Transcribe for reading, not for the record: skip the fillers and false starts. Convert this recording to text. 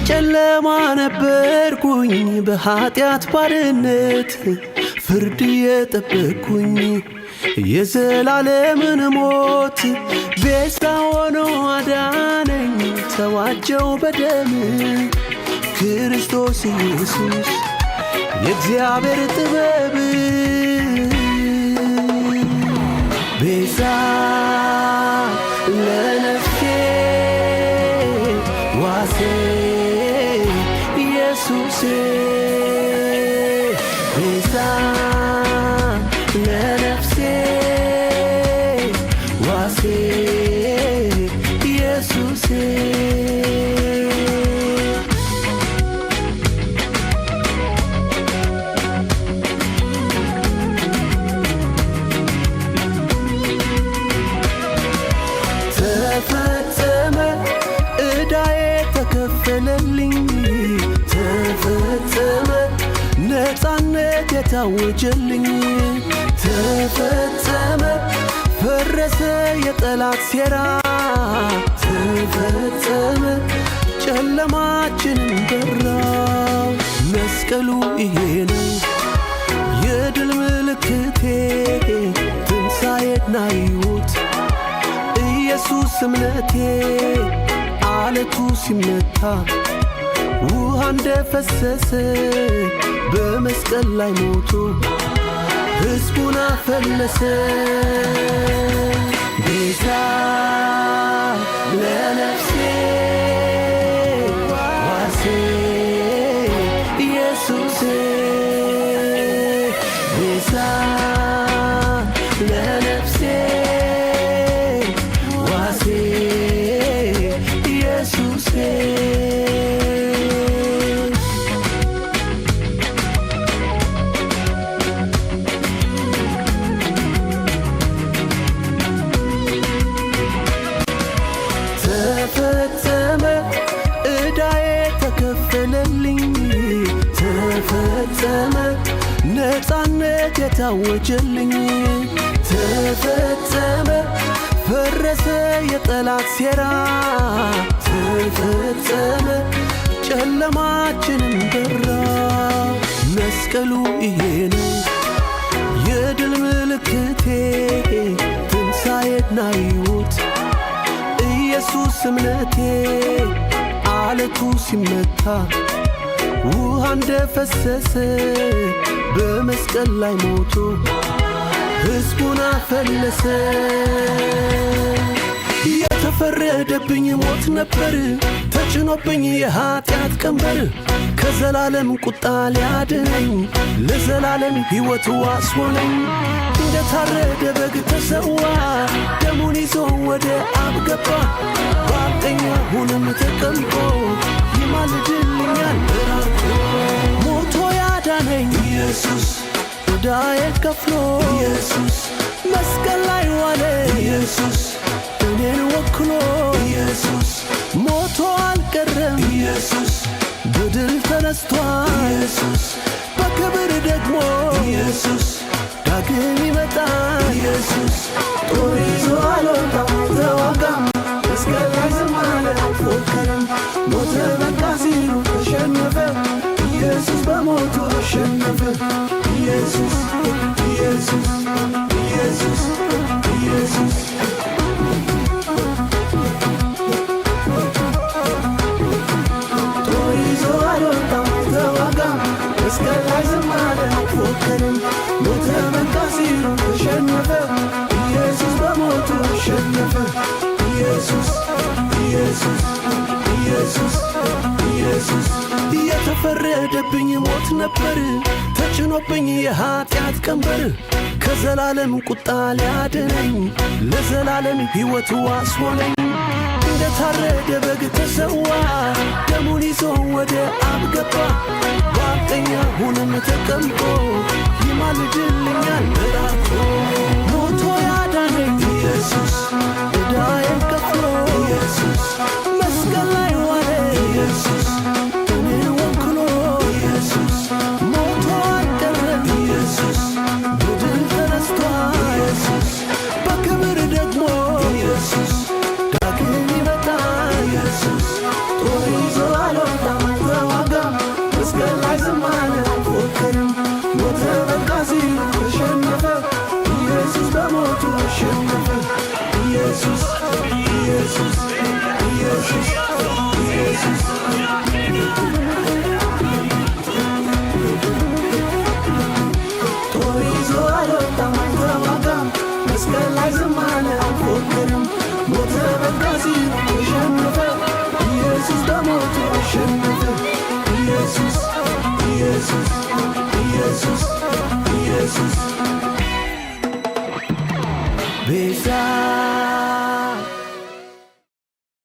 በጨለማ ነበርኩኝ በኃጢአት ባርነት ፍርድ የጠበቅኩኝ የዘላለምን ሞት ቤዛ ሆኖ አዳነኝ ተዋጀው በደም ክርስቶስ ኢየሱስ የእግዚአብሔር ጥበብ ቤዛ ለነፍሴ ዋሴ ኢየሱስ ቤዛ ለነፍሴ ዋሴ ኢየሱስ ተፈጸመ ዕዳዬ ተከፈለልኝ ተፈጸመ ነፃነት የታወጀልኝ ተፈጸመ ፈረሰ የጠላት ሴራ ተፈጸመ ጨለማችንን በራው መስቀሉ ይሄ ነው የድል ምልክቴ ትንሣኤና ሕይወት ኢየሱስ እምነቴ አለቱ ሲመታ ውሃ እንደፈሰሰ በመስቀል ላይ ሞቶ ሕዝቡን አፈለሰ ቤዛ ለነፍሴ ዋሴ ኢየሱስ ቤዛ ለነፍሴ ዋሴ ኢየሱስ ተፈጸመ ዕዳዬ ተከፈለልኝ ተፈጸመ ነፃነት የታወጀልኝ ተፈጸመ ፈረሰ የጠላት ሴራ ተፈጸመ ጨለማችንን በራው መስቀሉ ይሄ ነው የድል ምልክቴ ትንሣኤና ሕይወት ኢየሱስ እምነቴ አለቱ ሲመታ ውሃ እንደፈሰሰ በመስቀል ላይ ሞቶ ሕዝቡን አፈለሰ የተፈረደብኝ ሞት ነበር ተጭኖብኝ የኃጢአት ቀንበር ከዘላለም ቁጣ ሊያድነኝ ለዘላለም ሕይወት ዋስ ሆነኝ እንደታረደ በግ ተሰዋ ደሙን ይዞ ወደ አብ ገባ በአብ ቀኝ አሁንም ተቀምጦ ይማልድልኛል ራርቶ ሞቶ ያዳነኝ ኢየሱስ ዕዳዬን ከፍሎ ኢየሱስ መስቀል ላይ ዋለ ኢየሱስ እኔን ወክሎ ኢየሱስ ሞቶ አልቀረም ኢየሱስ በድል ተነስቷል ኢየሱስ በክብር ደግሞ ኢየሱስ ዳግም ይመጣል ኢየሱስ ጦር ይዞ አልወጣም ተዋጋም መስቀል ላይ ዝም አለ አልፎከረም ሞተ በቃ ሲሉ ተሸነፈ ኢየሱስ በሞቱ አሸነፈ ኢየሱስ ኢየሱስ ኢየሱስ ኢየሱስ ጦር ይዞ አልወጣም ተዋጋም መስቀል ላይ ዝም አለ አልፎከረም ሞተ በቃ ሲሉ ተሸነፈ ኢየሱስ በሞቱ አሸነፈ ኢየሱስ ኢየሱስ ኢየሱስ ኢየሱስ የተፈረደብኝ ሞት ነበር ተጭኖብኝ የኃጢአት ቀንበር ከዘላለም ቁጣ ሊያድነኝ ለዘላለም ሕይወት ዋስ ሆነኝ እንደታረደ በግ ተሰዋ ደሙን ይዞ ወደ አብ ገባ በአብ ቀኝ አሁንም ተቀምጦ ይማልድልኛል ራርቶ ሞቶ ያዳነኝ ኢየሱስ ዕዳዬን ከፍሎ ኢየሱስ መስቀል ላይ ዋለ ኢየሱስ እኔን ወክሎ ኢየሱስ ሞቶ አልቀረም ኢየሱስ በድል ተነስቷል ኢየሱስ በክብር ደግሞ ኢየሱስ ዳግም ይመጣል ኢየሱስ ጦር ይዞ አልወጣም ጦር ይዞ አልወጣም አይተዋጋም መስቀል ላይ ዝም አለ አልፎክርም ሞተ በቃ ሲል ተሸነፈ ኢየሱስ በሞቱ አሸነፈ ኢየሱስ ኢየሱስ ኢየሱስ ኢየሱስ ቤዛ